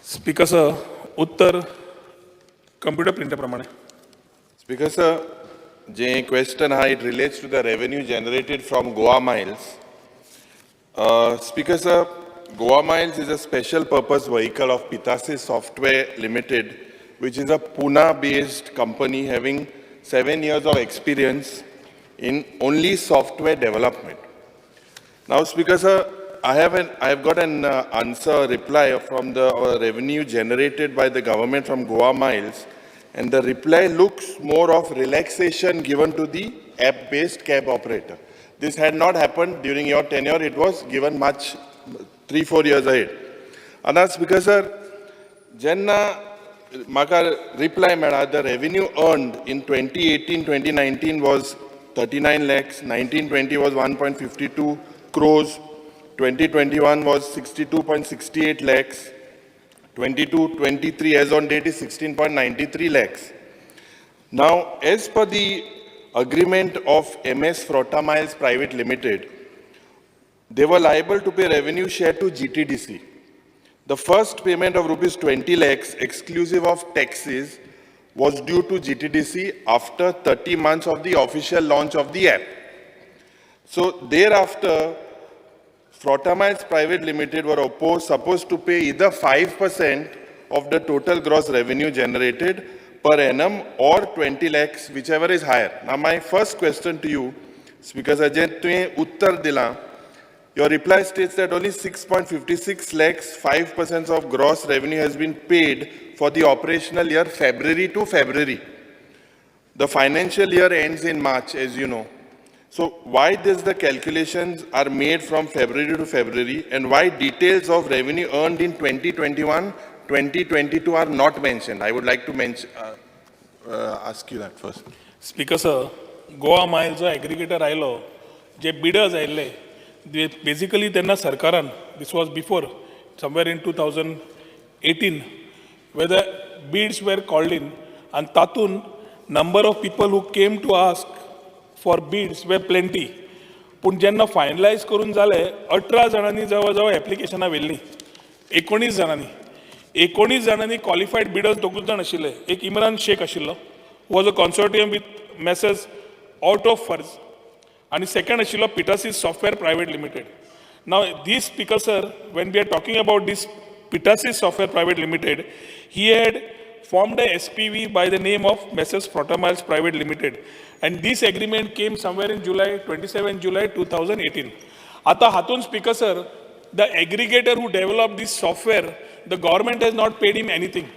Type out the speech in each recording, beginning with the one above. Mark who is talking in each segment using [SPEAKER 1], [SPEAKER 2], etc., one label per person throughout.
[SPEAKER 1] Speaker sir, उत्तर computer printer प्रमाणे.
[SPEAKER 2] Speaker sir, the question it relates to the revenue generated from Goa Miles. Speaker sir, Goa Miles is a special purpose vehicle of Pitasis Software Limited, which is a Pune-based company having 7 years of experience in only software development. Now, Speaker sir, I have got an reply from the revenue generated by the government from Goa Miles, and the reply looks more of relaxation given to the app-based cab operator. This had not happened during your tenure. It was given much 3-4 years ahead. And that's because, sir, Jenna Maka reply mada, the revenue earned in 2018-2019 was 39 lakhs, 19-20 was 1.52 crores, 2021 was 62.68 lakhs, 22-23 as on date is 16.93 lakhs. Now, as per the agreement of MS Frota Miles Private Limited, they were liable to pay revenue share to GTDC. The first payment of rupees 20 lakhs exclusive of taxes was due to GTDC after 30 months of the official launch of the app. So thereafter, Frota Miles Private Limited were supposed to pay either 5% of the total gross revenue generated per annum or 20 lakhs, whichever is higher. Now my first question to you, Speaker Sajent, तुझे उत्तर दिला. Your reply states that only 6.56 lakhs, 5% of gross revenue has been paid for the operational year February to February. The financial year ends in March, as you know. So why the calculations are made from February to February, and why details of revenue earned in 2021, 2022 are not mentioned? I would like to ask you that first.
[SPEAKER 1] Speaker sir, Goa miles जो aggregator आयलो, जे bidders आयले, basically तेन्ना सरकारान, this was before, somewhere in 2018, where the bids were called in, and तातून number of people who came to ask for bids were plenty. पूण जेन्ना finalise करून जाले, 18 जाणांनी जवळ जवळ एप्लिकेशनां व्हेल्लीं, 19 जाणांनी क्वॉलिफायड बिडर्स 2 जाण आशिल्ले. एक इमरान शेख आशिल्लो, was a consortium with messrs out of फर्ज, आणि सेकंड आशिल्लो पिटासीस सॉफ्टवेअर प्रायवेट लिमिटेड. नाव this speaker sir, when we are talking about this पिटासीस software private limited, he had formed a SPV by the name of Messrs. Frota Miles Private Limited, and this agreement came somewhere in 27 July 2018. Ata hatun speaker sir, the aggregator who developed this software, the government has not paid him anything.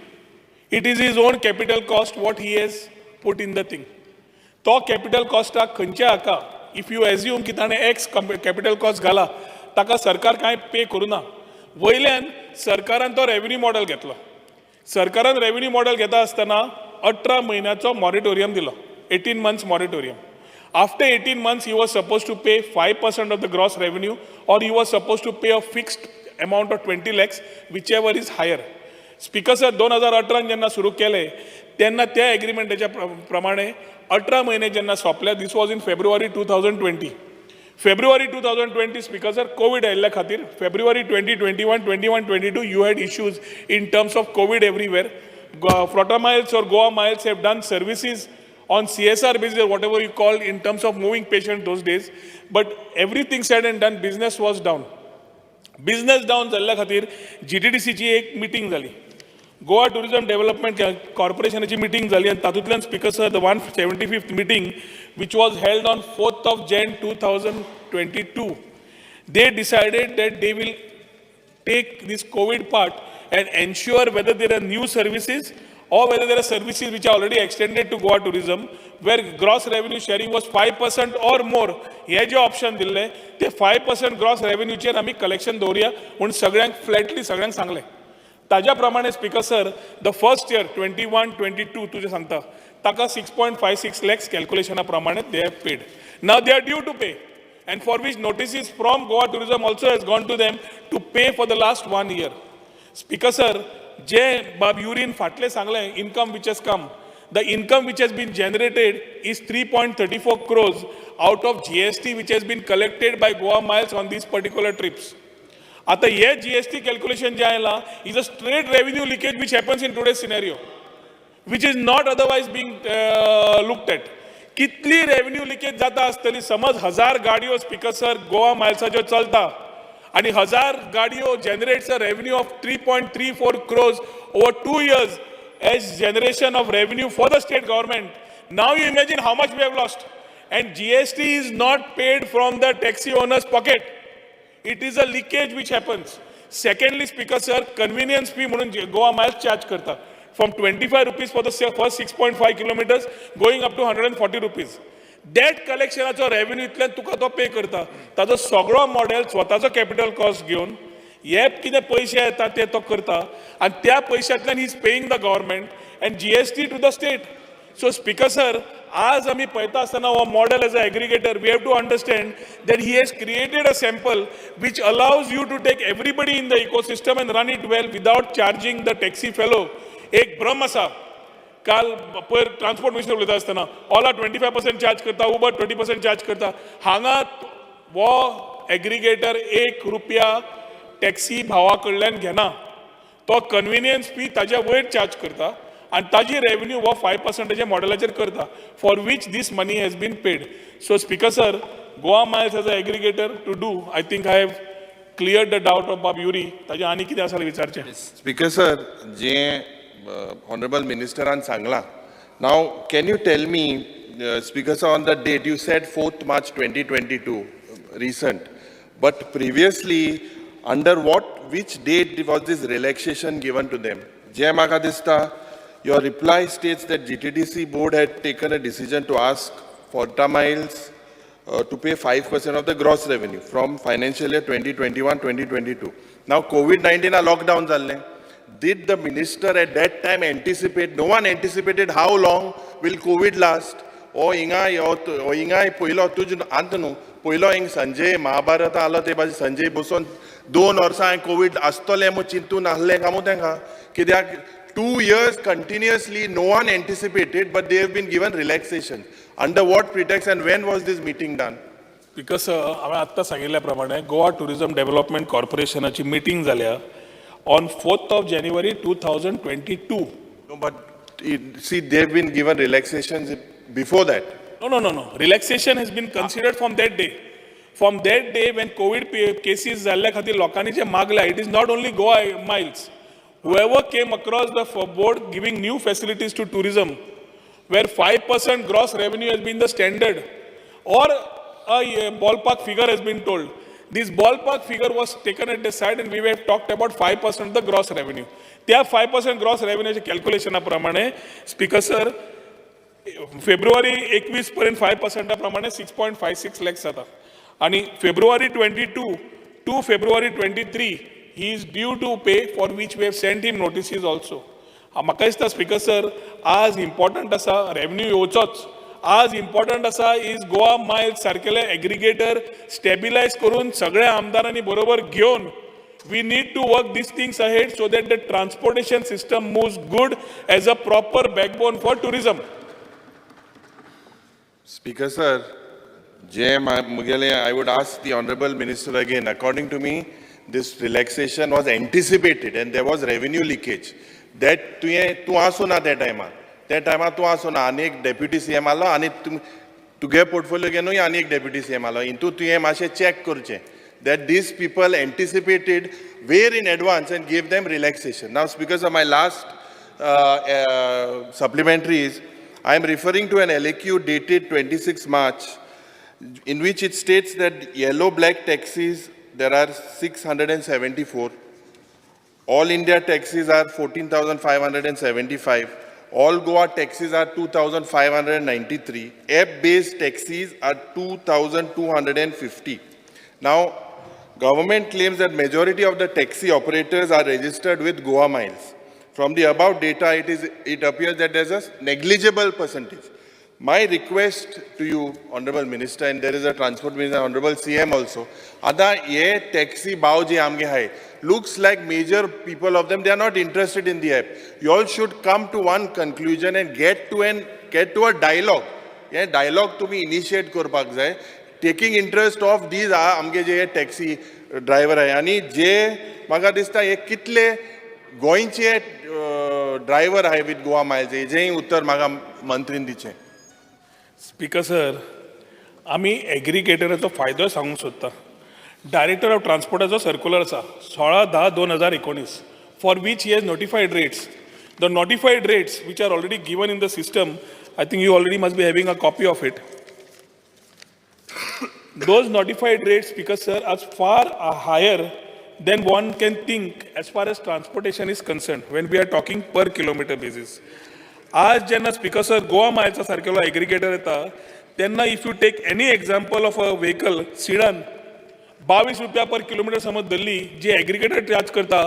[SPEAKER 1] It is his own capital cost what he has put in the thing. To capital cost खंयच्या हाका, if you assume की ताणे X capital cost घाला, ताका सरकार कांय पे करूना. वयल्यान सरकारान तो रेव्हेन्यू मॉडेल घेतलो. सरकारान रेव्हेन्यू मॉडेल घेता आसतना 18 म्हयन्याचो मॉरिटोरियम दिलो, 18 months moratorium. After 18 months, he was supposed to pay 5% of the gross revenue, or he was supposed to pay a fixed amount of 20 lakhs, whichever is higher. Speaker sir, 2018 जेन्ना सुरू केले, तेन्ना त्या एग्रीमेंटाच्या प्रमाणे 18 महिने जेन्ना सोंपले, दिस was in February 2020. February 2020, Speaker sir, COVID आयिल्ल्या खातीर, February 2021, 22, you had issues in terms of COVID everywhere. Frota Miles or Goa Miles have done services on CSR basis, or whatever you call, in terms of moving patients those days. But everything said and done, business was down. Business down जाल्ल्या खातीर GTDCची एक meeting जाली. Goa tourism development कॉर्पोरेशनाची meeting झाली, आणि तातूंतल्यान speaker sir, the 175th meeting which was held on 4th of Jan 2022, they decided that they will take this COVID part and ensure whether there are new services or whether there are services which are already extended to Goa tourism, where gross revenue sharing was 5% or more. हे जे option दिल्ले ते 5% gross रेव्हेन्यूचेर आमी collection दवरुया म्हूण सगळ्यांक फ्लॅटली सगळ्यांक सांगलें. ताज्या प्रमाणे speaker sir, the first year 21-22 तुजें सांगता, ताका 6.56 lakhs कॅल्क्युलेशना प्रमाणे they have paid. Now they are due to pay, and for which notices from Goa Tourism also has gone to them to pay for the last 1 year. Speaker sir, जे बाब urine फाटले सांगले, income which has come, the income which has been generated is 3.34 crores out of GST which has been collected by Goa Miles on these particular trips. आता हे GST calculation जे आयला is a straight revenue leakage which happens in today scenario which is not otherwise being looked at. कितली revenue leakage जाता आसतली. समज 1000 गाडयो speaker sir Goa मायल्साच्यो चलता आणि 1000 गाडयो generates a revenue of 3.34 crores over 2 years as generation of revenue for the state government. Now you imagine how much we have lost. And GST is not paid from the taxi owner's pocket. It is a leakage which happens. Secondly, Speaker sir, convenience fee म्हणून Goa Miles charge करता. From 25 rupees for the first 6.5 kilometers going up to 140 rupees. That collectionाचो revenue इतल्यान तुका तो पे करता. ताजो सगळो model स्वताचो capital cost घेवन हे कितें पयशे येता ते तो करता आनी त्या पयशांतल्यान he is paying the government and GST to the state. So speaker sir, आज आमी पळयता आसतना हो model as a aggregator we have to understand that he has created a sample which allows you to take everybody in the ecosystem and run it well without charging the taxi fellow. एक भ्रम आसा. काल पयर transport minister उलयता आसतना Ola 25% charge करता, Uber 20% charge करता. हांगा हो एग्रिगेटर 1 रुपया टॅक्सी भावा कडल्यान घेना. तो कन्विनियन्स फी ताज्या वयर चार्ज करता आनी ताजी रेव्हेन्यू हो 5% मॉडेलाचेर करता for which this money has been paid. So speaker sir, Goa Miles as a aggregator to do I think I have clear the doubt of बाब युरी. ताजें आनी कितें आसा विचारचें.
[SPEAKER 2] Speaker sir, जे Honorable Ministeran Sangla. Now, can you tell me, Speaker sir, on the date you said 4th March 2022, recent, but previously, under which date was this relaxation given to them? Jay Makadista, your reply states that GTDC board had taken a decision to ask Forta Miles to pay 5% of the gross revenue from financial year 2021-2022. Now, COVID-19 lockdown chale. Did the minister at that time anticipate? No one anticipated how long will COVID last. इंगाय पयलो तुज अंत न्हू. पयलो हिंग संजय महाभारत आलो ते भाजी संजय बसून 2 वर्सां कोविड आसतलें म्हूण चिंतून आसलें कामू तांकां. कित्याक 2 years continuously no one anticipated, but they have been given relaxation. Under what pretext and when was this meeting done?
[SPEAKER 1] Because हांवें आत्तां सांगिल्ल्या प्रमाणे गोवा टुरिजम डेव्हलपमेंट कॉर्पोरेशनाची मिटींग जाल्या on 4th of January 2022.
[SPEAKER 2] No, but see, they have been given relaxations before that.
[SPEAKER 1] No. Relaxation has been considered from that day. From that day when COVID cases जाल्ल्या खातीर लोकांनी जे मागला, it is not only Goa Miles. Whoever came across the board giving new facilities to tourism, where 5% gross revenue has been the standard, or a ballpark figure has been told. This ballpark figure was taken at the side and we have talked about 5% of the gross revenue. त्या 5% gross revenue कॅल्क्युलेशनाप्रमाणे speaker sir फेब्रुवारी 21 पर्यंत 5% प्रमाणे 6.56 lakhs जाता. आणि फेब्रुवारी 22 to February 23 he is due to pay, for which we have sent him notices also. म्हाका दिसता स्पीकर सर, आज इम्पॉर्टंट आसा रेव्हेन्यू येवचोच. आज इम्पॉर्टंट आसा इज गोवा मायल्स सारकेले एग्रिगेटर स्टेबिलायज करून सगळ्या आमदारांनी बरोबर घेवन we need to work this things ahead so that the transportation system moves good as a proper backbone for tourism.
[SPEAKER 2] Speaker sir, Jay Mugale, I would ask the Honorable Minister again. According to me, this relaxation was anticipated and there was revenue leakage. That tu aso na that time. That time tu aso na anek deputy CM आलो आणि तुगे portfolio घेनो anek deputy CM आलो. Into तुये माशे check करचे that these people anticipated way in advance and gave them relaxation. Now, Speaker sir, my last supplementary is I am referring to an LAQ dated 26 March in which it states that yellow-black taxis, there are 674. All India taxis are 14,575. All Goa taxis are 2,593. App-based taxis are 2,250. Now, government claims that majority of the taxi operators are registered with Goa Miles. From the above data, it appears that there's a negligible percentage. My request to you, Honorable Minister, and there is a Transport Minister, Honorable CM also, Ada ye taxi bao je amge hai, looks like major people of them, they are not interested in the app. You all should come to one conclusion and get to a dialogue. Yeah, dialogue to be initiate korpak jai, taking interest of these amge je taxi driver आहे आणि जे म्हाका दिसता हे कितले गोंयचे driver आहे with Goa Miles हेजेंय उत्तर म्हाका मंत्रीन दिचें.
[SPEAKER 1] स्पीकर सर, आमी एग्रिगेटराचो फायदो सांगूंक सोदता. डायरेक्टर ऑफ ट्रान्सपोर्टाचो सर्क्युलर आसा 16/10/2019 for which he has notified rates. The notified rates which are already given in the system, I think you already must be having a copy of it. Those notified rates, Speaker sir, are far higher than one can think as far as transportation is concerned when we are talking per kilometer basis. आज जेन्ना speaker sir Goa मायल्सा सारकेलो aggregator येता तेन्ना if you take any example of a vehicle sedan 22 रुपया per kilometer समज धरली जी एग्रिगेटर चार्ज करता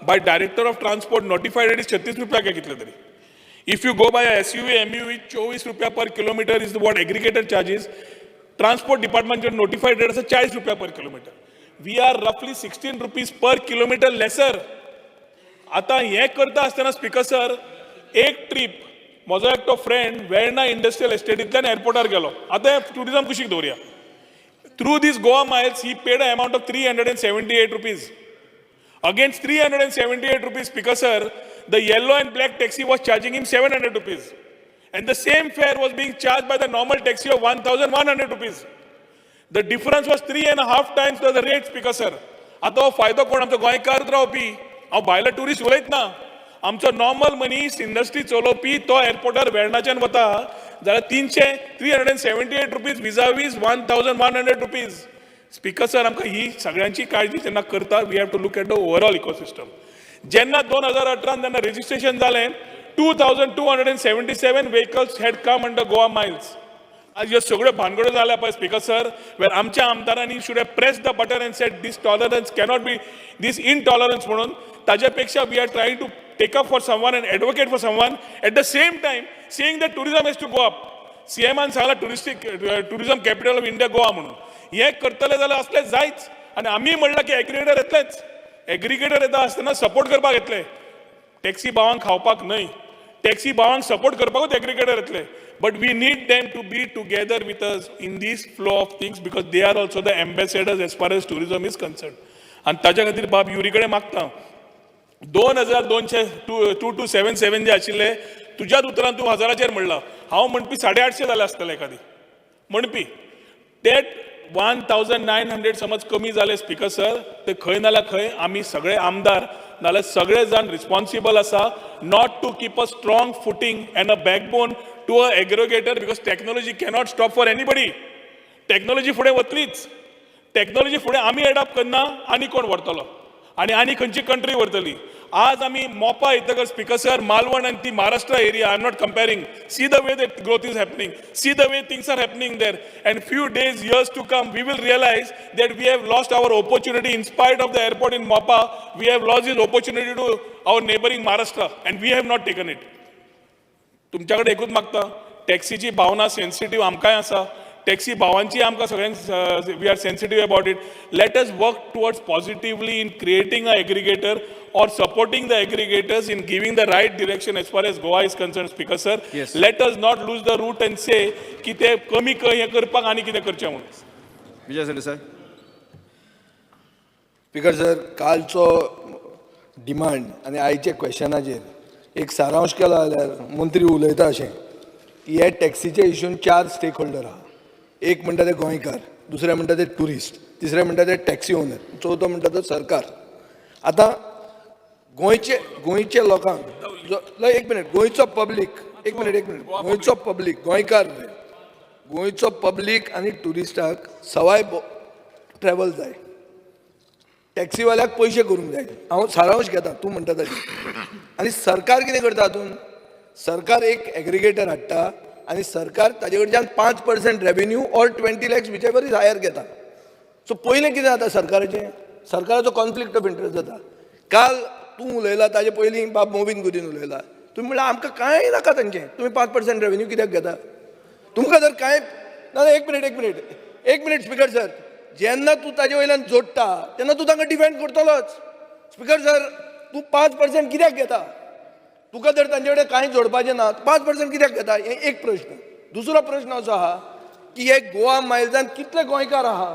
[SPEAKER 1] by director of transport notified rate is 36 रुपया काय कितले तरी. If you go by SUV MUV 24 रुपया per kilometer is what aggregator charges. Transport डिपार्टमेंटचे नोटिफाईड रेट आसा 40 रुपया पर किलोमीटर. वी आर रफली 16 रुपीज पर किलोमीटर लेसर. आता हे करता आसतना स्पीकर सर एक ट्रीप म्हजो एकटो फ्रेंड वेर्ना इंडस्ट्रियल एस्टेटींतल्यान एअरपोर्टार गेलो. आतां टुरिझम कुशीक दवरया. Through this Goa miles he paid a amount of 378 rupees. Against 378 rupees, Speaker sir, the yellow and black taxi was charging him 700 rupees. And the same fare was being charged by the normal taxi of 1,100 rupees. The difference was 3.5 times the rate, Speaker sir. आता हो फायदो कोण आमचो गोंयकार रावपी. हांव भायलो tourist उलयत ना. आमचो नॉर्मल मनीस इंडस्ट्री चलोवपी तो एअरपोर्टार वेर्णाच्यान वता जाल्यार 378 रुपीज विजावीज 1,100 रुपीज. स्पीकर सर आमकां ही सगळ्यांची काळजी जेन्ना करता we have to look at the overall ecosystem. जेन्ना 2018 जेन्ना रेजिस्ट्रेशन जालें 2,277 vehicles had come under Goa Miles. आज ह्यो सगळ्यो भानगड्यो जाल्या पळय स्पीकर सर वेर आमच्या आमदारांनी should have press the button and set this tolerance cannot be this intolerance म्हणून. ताजे पेक्षा we are trying to take up for someone and advocate for someone at the same time saying that tourism has to go up. सीएमान सांगला tourism capital of India Goa म्हणून. हे करतले जाल्यार असले जायच. आनी आमी म्हणलां की एग्रिगेटर येतलेच. एग्रिगेटर येता आसतना सपोर्ट करपाक येतले. टॅक्सी भावांक खावपाक न्हय. टॅक्सी भावांक सपोर्ट करपाकूच एग्रिगेटर येतले. But we need them to be together with us in this flow of things because they are also the ambassadors as far as tourism is concerned. आणि ताच्या खातीर बाब युरी कडेन मागता 2,277 जे आशिल्ले तुज्याच उतरान तूं 1000चेर म्हणला. हांव म्हणपी 850 जाले आसतले एखादी म्हणपी. ते 1,900 समज कमी जाले स्पीकर सर ते खंय नाल्यार खंय आमी सगळे आमदार नाल्यार सगळे जाण रिस्पॉन्सिबल आसा not to keep a strong footing and a backbone to a aggregator because technology cannot stop for anybody. Technology फुडें वतलीच. टेक्नॉलॉजी फुडें आमी एडॉप्ट करना आनी कोण व्हरतलो आनी खंयची कंट्री व्हरतली. आज आमी मोपा येतकर स्पीकर सर मालवण आनी ती Maharashtra area I am not comparing see the way that growth is happening see the way things are happening there and few days years to come we will realise that we have lost our opportunity in spite of the airport in Mopa we have lost this opportunity to our neighbouring Maharashtra and we have not taken it. तुमच्या कडेन एकूच मागता टॅक्सीची भावना sensitive आमकांय आसा. Taxi भावांची आमकां सगळ्यांक we are sensitive about it. Let us work towards positively in creating a aggregator or supporting the aggregators in giving the right direction as far as Goa is concerned, Speaker sir.
[SPEAKER 3] Yes.
[SPEAKER 1] Let us not lose the route and say की ते कमी हे करपाक आनी कितें करचें म्हणून.
[SPEAKER 3] विजय sir
[SPEAKER 4] speaker sir कालचो demand आनी आयचे क्वेश्चनाचेर एक सारांश केलो जाल्यार मंत्री उलयता अशें की हे टॅक्सीचे इश्यून 4 स्टेक होल्डर आहा. एक म्हणटा ते गोंयकार, दुसरे म्हणटा ते ट्युरिस्ट, तिसरे म्हणटा ते टॅक्सी ओनर, चवथो म्हणटा तो सरकार. आतां गोंयचे लोकांक एक मिनिट गोंयचो पब्लीक गोंयचो पब्लीक गोंयकार गोंयचो पब्लीक आनी ट्युरिस्टाक सवाय ट्रॅवल जाय. टॅक्सीवाल्याक पयशे करूंक जाय. हांव सारांश घेता तूं म्हणटा तशें. आनी सरकार कितें करता हातून सरकार एक एग्रिगेटर हाडटा आनी सरकार ताजे कडच्यान 5% revenue or 20 lakhs whichever is higher घेता. सो पयलें कितें जाता सरकाराचो कॉन्फ्लिक्ट ऑफ इंट्रस्ट जाता. काल तूं उलयला ताजे पयलीं बाब मोविन गुदीन उलयला. तुमी म्हणल्यार आमकां कांय नाका तांचें. तुमी 5% रेवेन्यू कित्याक घेता. तुमकां जर कांय ना एक मिनीट स्पीकर सर जेन्ना तूं ताजे वयल्यान जोडटा तेन्ना तूं तांकां डिफेंड करतलोच. स्पीकर सर तूं 5% कित्याक घेता. तुका जर तांचे कडेन कांय जोडपाचें ना 5% कित्याक घेता. हें एक प्रश्न. दुसरो प्रश्न असो आहा की हे गोवा मायल्सान कितले गोंयकार आहा.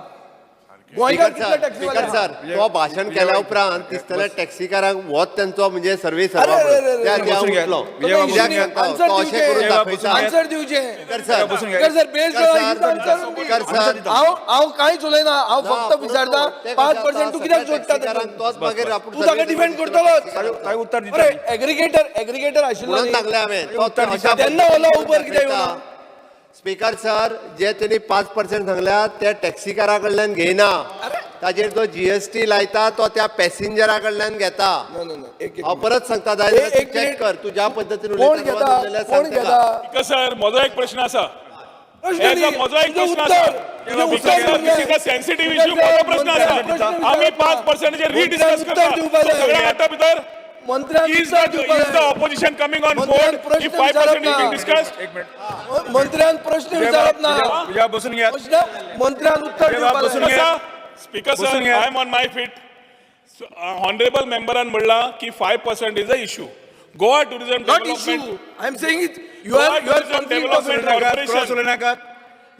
[SPEAKER 4] गोंयकार कितले टॅक्सीवाले
[SPEAKER 3] स्पीकर
[SPEAKER 4] आहा?
[SPEAKER 3] सर तो भाषण केल्या उपरांत दिसतले टॅक्सीकारांक होच त्यांचो म्हणजे सर्वे
[SPEAKER 4] अरे, अरे, अरे, अरे,
[SPEAKER 3] आन्सर
[SPEAKER 4] आन्सर दिवचे
[SPEAKER 3] sir
[SPEAKER 4] speaker sir based
[SPEAKER 3] speaker sir
[SPEAKER 4] हांव कांयच उलयना हांव फक्त विचारता 5% तू कित्याक जोडटा तातूंत?
[SPEAKER 3] तोच मागीर
[SPEAKER 4] तू ताका डिफेंड करतलोच
[SPEAKER 5] काय उत्तर दिता
[SPEAKER 4] अरे एग्रिगेटर आशिल्लो
[SPEAKER 3] म्हणून
[SPEAKER 4] न्ही?
[SPEAKER 3] सांगले हांवें
[SPEAKER 4] तेन्ना ओला उबर कित्याक येवना?
[SPEAKER 3] स्पीकर सर जे त्यांनी 5% सांगल्या ते टॅक्सीकारा कडल्यान घेयना ताजेर जो जीएसटी लायता तो त्या पॅसेंजरा कडल्यान घेता
[SPEAKER 4] No, no, no. एक
[SPEAKER 3] हांव परत सांगता जाय
[SPEAKER 4] एक
[SPEAKER 3] चेक
[SPEAKER 4] मिनिट.
[SPEAKER 3] कर तू ज्या पद्दतीन
[SPEAKER 4] कोण
[SPEAKER 3] उलयता
[SPEAKER 4] घेता
[SPEAKER 3] उलयल्यार
[SPEAKER 4] कोण
[SPEAKER 3] सांगता.
[SPEAKER 4] घेता
[SPEAKER 1] स्पीकर सर म्हजो एक प्रश्न आसा
[SPEAKER 4] प्रश्न
[SPEAKER 1] एक
[SPEAKER 4] न्ही.
[SPEAKER 1] म्हजो एक
[SPEAKER 4] तुझं
[SPEAKER 1] प्रश्न
[SPEAKER 4] उत्तर.
[SPEAKER 1] आसा
[SPEAKER 4] तुझं उत्तर
[SPEAKER 1] स्पीकर
[SPEAKER 4] दिवंक
[SPEAKER 1] सर
[SPEAKER 4] जाय.
[SPEAKER 1] सेन्सिटीव
[SPEAKER 4] स्पीकर
[SPEAKER 1] इश्यू
[SPEAKER 4] सर,
[SPEAKER 1] मोठो प्रश्न
[SPEAKER 4] प्रश्न
[SPEAKER 1] आसा
[SPEAKER 4] विचारता.
[SPEAKER 1] आमी 5% रिडिस्कस
[SPEAKER 4] उत्तर
[SPEAKER 1] करता
[SPEAKER 4] दिवपाक जाय.
[SPEAKER 1] सगळ्या वाटा भितर
[SPEAKER 4] मंत्र्यान
[SPEAKER 1] Is
[SPEAKER 4] उत्तर
[SPEAKER 1] the
[SPEAKER 4] दिवपाक जाय.
[SPEAKER 1] opposition coming on
[SPEAKER 4] मंत्र्यान
[SPEAKER 1] board
[SPEAKER 4] प्रश्न
[SPEAKER 1] if 5% is
[SPEAKER 4] विचारप
[SPEAKER 1] being
[SPEAKER 4] ना.
[SPEAKER 1] discussed?
[SPEAKER 5] एक मिनिट
[SPEAKER 4] मंत्र्यान प्रश्न विचारप ना
[SPEAKER 5] विजया बसून घ्या
[SPEAKER 4] प्रश्न मंत्र्यान उत्तर
[SPEAKER 5] विजया
[SPEAKER 4] दिवपाक
[SPEAKER 5] बसून
[SPEAKER 4] जाय.
[SPEAKER 5] घ्या.
[SPEAKER 1] Speaker sir,
[SPEAKER 5] बसून घ्या.
[SPEAKER 1] I am on my feet. Honorable memberan म्हणला की 5% is a issue. Goa Tourism
[SPEAKER 4] Not
[SPEAKER 1] Development.
[SPEAKER 4] issue. I am saying it. You are
[SPEAKER 1] Tourism Development Corporation.
[SPEAKER 5] Cross उलय नाकात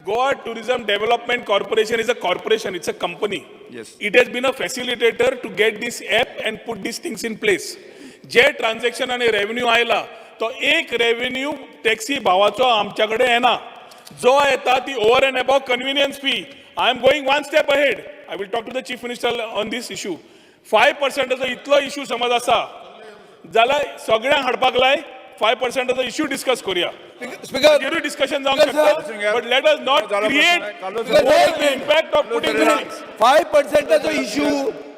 [SPEAKER 1] Goa Tourism Development Corporation is a corporation, it's a company.
[SPEAKER 5] Yes.
[SPEAKER 1] It has been a facilitator to get this app and put these things in place. जे transaction आणि revenue आयला तो एक revenue taxi भावाचो आमच्याकडे येना जो येता ती over and above convenience fee I am going one step ahead I will talk to the chief minister on this issue 5%चा इतलो इश्यू समज आसा जाल्यार सगळ्यांक हाडपाक लाय 5%चा इश्यू डिस्कस करूया
[SPEAKER 4] स्पीकर
[SPEAKER 1] डिस्कशन जावंक
[SPEAKER 4] Speaker,
[SPEAKER 1] शकता बट लेट अस नॉट
[SPEAKER 5] झाला
[SPEAKER 1] क्रिएट
[SPEAKER 5] प्रश्न.
[SPEAKER 1] The impact of putting things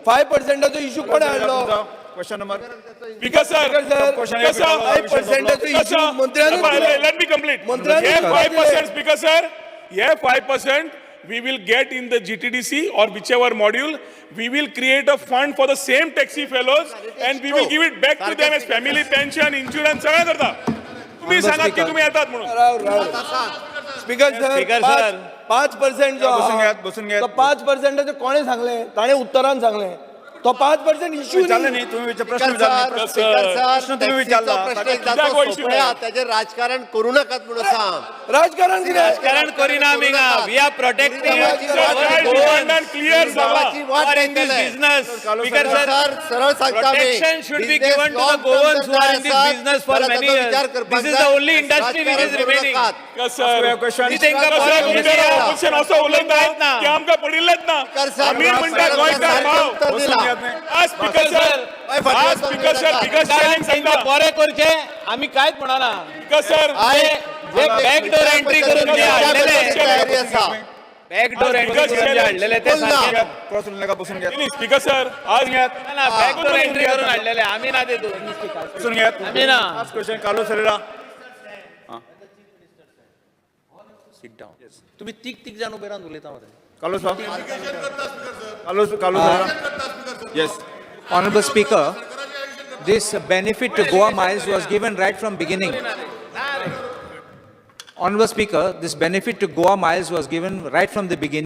[SPEAKER 4] 5%चा इश्यू कोण हाडलो
[SPEAKER 5] question number
[SPEAKER 1] Speaker sir,
[SPEAKER 5] Question
[SPEAKER 1] Speaker sir,
[SPEAKER 4] 5%चा इश्यू मंत्र्यानूच दिलो.
[SPEAKER 1] let me complete.
[SPEAKER 4] मंत्र्यानूच
[SPEAKER 1] Yeah,
[SPEAKER 4] दिलो.
[SPEAKER 1] 5%, Speaker sir. Yeah, 5% we will get in the GTDC or whichever module. We will create a fund for the same taxi fellows and we will give it back to them as family pension, insurance, सगळं करता. तुम्ही सांगात की तुम्ही येतात म्हणून.
[SPEAKER 4] Speaker sir
[SPEAKER 3] Speaker sir.
[SPEAKER 4] 5% जो
[SPEAKER 5] बसून
[SPEAKER 4] आहा,
[SPEAKER 5] घ्यात, बसून घ्यात.
[SPEAKER 4] तो 5% कोणे सांगले ताणे उत्तरान सांगले तो 5% इश्यू
[SPEAKER 5] विचारले नाही तुम्ही प्रश्न विचारले
[SPEAKER 3] प्रश्न
[SPEAKER 5] तुम्ही विचारला.
[SPEAKER 1] कित्याक हो issue नाही?
[SPEAKER 3] त्याचे राजकारण करू नकात म्हणून सांग
[SPEAKER 4] राजकारण कितें
[SPEAKER 6] राजकारण करिना आमी हिंगा वी आर प्रोटेक्टिंग
[SPEAKER 1] Clear जावा.
[SPEAKER 3] गावाची वाट
[SPEAKER 6] in this
[SPEAKER 3] ऐकतले.
[SPEAKER 6] business speaker sir
[SPEAKER 3] sir सरळ सांगता मी.
[SPEAKER 6] protection should be
[SPEAKER 3] Business
[SPEAKER 6] given to the
[SPEAKER 3] long term
[SPEAKER 6] Goans who are in this
[SPEAKER 3] करता
[SPEAKER 6] business for
[SPEAKER 3] जाल्यार
[SPEAKER 6] many
[SPEAKER 3] ताचो
[SPEAKER 6] years.
[SPEAKER 3] विचार करपाक
[SPEAKER 6] This is
[SPEAKER 3] जाय.
[SPEAKER 6] the only industry which is
[SPEAKER 3] राजकारण करू
[SPEAKER 6] remaining.
[SPEAKER 3] नकात.
[SPEAKER 1] Yes, sir.
[SPEAKER 5] क्वेश्चन
[SPEAKER 6] ती तेंका
[SPEAKER 1] Because
[SPEAKER 6] बरें
[SPEAKER 1] sir,
[SPEAKER 6] करून
[SPEAKER 1] तुमच्या
[SPEAKER 6] दिया.
[SPEAKER 1] opposition असं उलयता
[SPEAKER 6] ना.
[SPEAKER 1] की आमकां पडिल्लेच ना
[SPEAKER 3] स्पीकर सर,
[SPEAKER 1] आमी म्हणटा गोंयकार
[SPEAKER 3] सारकें
[SPEAKER 1] भाव
[SPEAKER 3] उत्तर दिला.
[SPEAKER 1] आज स्पीकर सर आज स्पीकर सर बिगस्ट चॅलेंज
[SPEAKER 6] तेंका
[SPEAKER 1] सांगता
[SPEAKER 6] बरें करचे आमी कांयच म्हणना
[SPEAKER 1] स्पीकर सर
[SPEAKER 6] जे बॅकडोर एंट्री करून जे हाडलेले
[SPEAKER 3] तयारी आसा.
[SPEAKER 6] बॅकडोर एंट्री करून जे हाडलेले ते सारखे
[SPEAKER 5] क्रॉस उलय नाका बसून घ्या
[SPEAKER 1] स्पीकर सर आज
[SPEAKER 6] ना बॅकडोर एंट्री करून हाडलेले आमी ना तेतून
[SPEAKER 5] बसून घ्या
[SPEAKER 6] आमी ना
[SPEAKER 5] क्वेश्चन कालो सरेरा
[SPEAKER 6] सिट डाऊन तुम्ही तीग जाण उबे रावन उलयता मरे
[SPEAKER 5] कालो सर कालो सरेरा yes
[SPEAKER 7] Honorable Speaker, this benefit to Goa Miles was given right from beginning. Honorable Speaker, this benefit to Goa Miles was given right from the beginning.